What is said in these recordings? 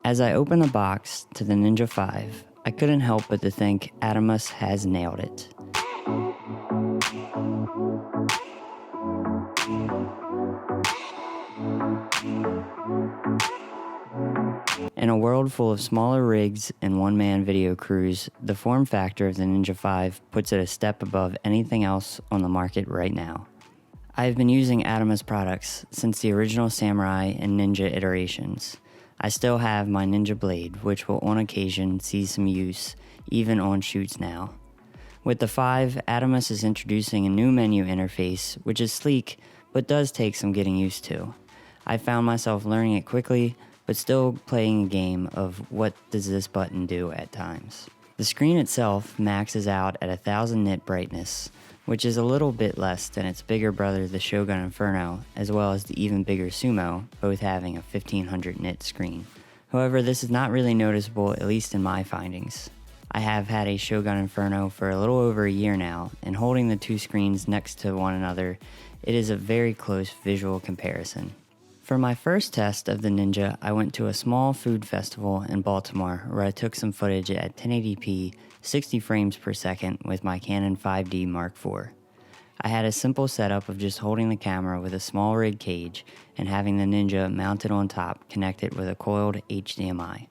As I opened the box to the Ninja V, I couldn't help but to think Atomos has nailed it. In a world full of smaller rigs and one-man video crews, the form factor of the Ninja V puts it a step above anything else on the market right now. I have been using Atomos products since the original Samurai and Ninja iterations. I still have my Ninja blade, which will on occasion see some use, even on shoots now. With the 5, Atomos is introducing a new menu interface, which is sleek, but does take some getting used to. I found myself learning it quickly, but still playing a game of what does this button do at times. The screen itself maxes out at 1000 nit brightness, which is a little bit less than its bigger brother the Shogun Inferno, as well as the even bigger Sumo, both having a 1500 nit screen. However, this is not really noticeable, at least in my findings. I have had a Shogun Inferno for a little over a year now, and holding the two screens next to one another, it is a very close visual comparison. For my first test of the Ninja, I went to a small food festival in Baltimore where I took some footage at 1080p, 60 frames per second with my Canon 5D Mark IV. I had a simple setup of just holding the camera with a small rig cage and having the Ninja mounted on top connected with a coiled HDMI.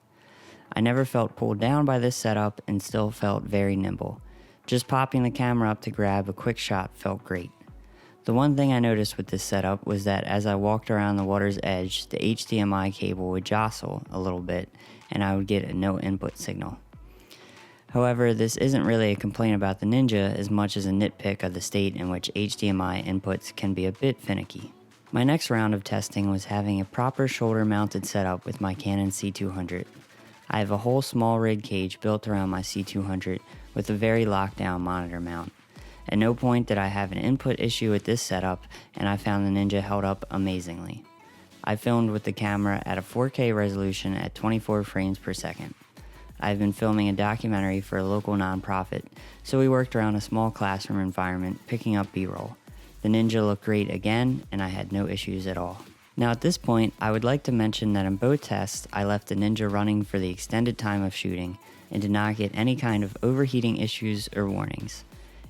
I never felt pulled down by this setup and still felt very nimble. Just popping the camera up to grab a quick shot felt great. The one thing I noticed with this setup was that as I walked around the water's edge, the HDMI cable would jostle a little bit and I would get a no input signal. However, this isn't really a complaint about the Ninja as much as a nitpick of the state in which HDMI inputs can be a bit finicky. My next round of testing was having a proper shoulder mounted setup with my Canon C200. I have a whole small rig cage built around my C200 with a very locked down monitor mount. At no point did I have an input issue with this setup, and I found the Ninja held up amazingly. I filmed with the camera at a 4K resolution at 24 frames per second. I've been filming a documentary for a local nonprofit, so we worked around a small classroom environment picking up B-roll. The Ninja looked great again, and I had no issues at all. Now at this point, I would like to mention that in both tests, I left the Ninja running for the extended time of shooting and did not get any kind of overheating issues or warnings.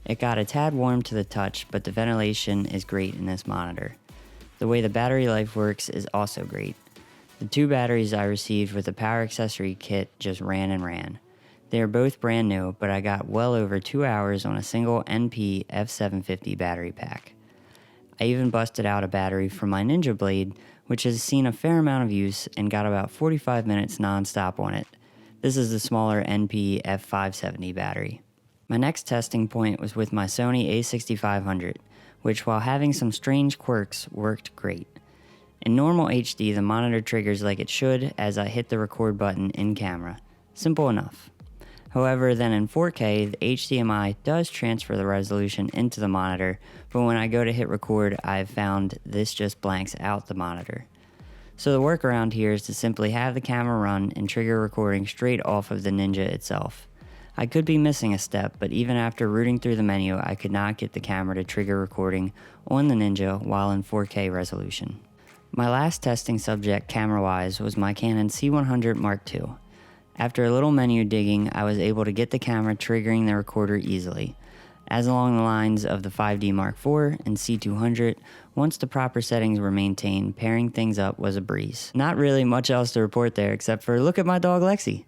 It got a tad warm to the touch, but the ventilation is great in this monitor. The way the battery life works is also great. The 2 batteries I received with the power accessory kit just ran and ran. They are both brand new, but I got well over 2 hours on a single NP F750 battery pack. I even busted out a battery from my Ninja blade, which has seen a fair amount of use and got about 45 minutes non-stop on it. This is the smaller NP F570 battery. My next testing point was with my Sony a6500, which while having some strange quirks, worked great. In normal HD, the monitor triggers like it should as I hit the record button in camera. Simple enough. However, then in 4K, the HDMI does transfer the resolution into the monitor, but when I go to hit record, I've found this just blanks out the monitor. So the workaround here is to simply have the camera run and trigger recording straight off of the Ninja itself. I could be missing a step, but even after rooting through the menu, I could not get the camera to trigger recording on the Ninja while in 4K resolution. My last testing subject camera-wise was my Canon C100 Mark II. After a little menu digging, I was able to get the camera triggering the recorder easily. As along the lines of the 5D Mark IV and C200, once the proper settings were maintained, pairing things up was a breeze. Not really much else to report there except for look at my dog Lexi.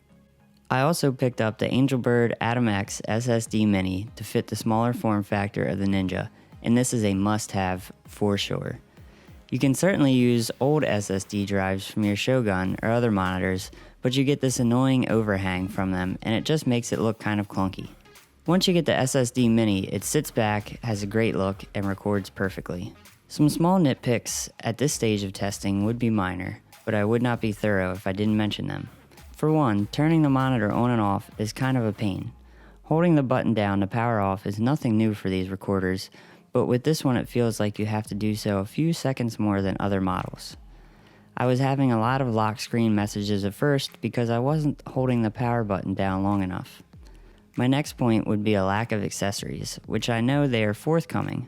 I also picked up the Angelbird Atom X SSD Mini to fit the smaller form factor of the Ninja, and this is a must-have for sure. You can certainly use old SSD drives from your Shogun or other monitors, but you get this annoying overhang from them and it just makes it look kind of clunky. Once you get the SSD Mini, it sits back, has a great look, and records perfectly. Some small nitpicks at this stage of testing would be minor, but I would not be thorough if I didn't mention them. For one, turning the monitor on and off is kind of a pain. Holding the button down to power off is nothing new for these recorders, but with this one it feels like you have to do so a few seconds more than other models. I was having a lot of lock screen messages at first because I wasn't holding the power button down long enough. My next point would be a lack of accessories, which I know they are forthcoming.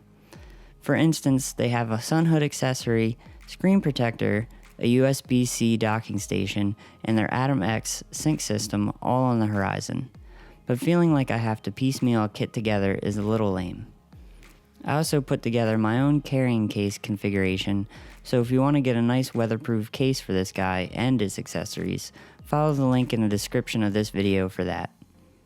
For instance, they have a sun hood accessory, screen protector, a USB-C docking station, and their Atom X sync system all on the horizon. But feeling like I have to piecemeal a kit together is a little lame. I also put together my own carrying case configuration, so if you want to get a nice weatherproof case for this guy and his accessories, follow the link in the description of this video for that.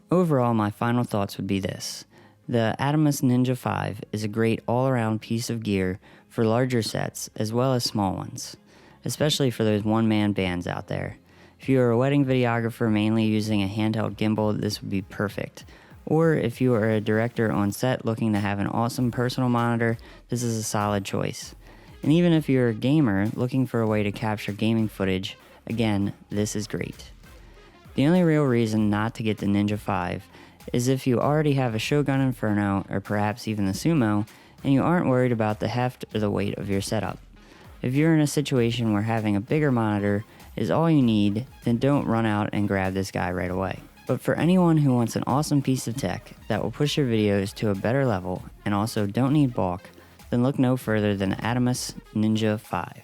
Overall, my final thoughts would be this. The Atomos Ninja V is a great all-around piece of gear for larger sets as well as small ones, especially for those one-man bands out there. If you are a wedding videographer mainly using a handheld gimbal, this would be perfect. Or if you are a director on set looking to have an awesome personal monitor, this is a solid choice. And even if you're a gamer looking for a way to capture gaming footage, again, this is great. The only real reason not to get the Ninja V is if you already have a Shogun Inferno or perhaps even the Sumo, and you aren't worried about the heft or the weight of your setup. If you're in a situation where having a bigger monitor is all you need, then don't run out and grab this guy right away. But for anyone who wants an awesome piece of tech that will push your videos to a better level and also don't need bulk, then look no further than Atomos Ninja V.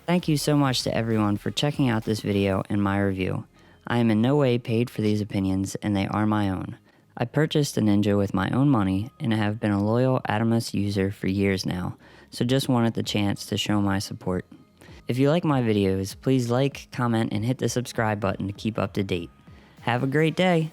Thank you so much to everyone for checking out this video and my review. I am in no way paid for these opinions and they are my own. I purchased the Ninja with my own money and have been a loyal Atomos user for years now, so just wanted the chance to show my support. If you like my videos, please like, comment, and hit the subscribe button to keep up to date. Have a great day!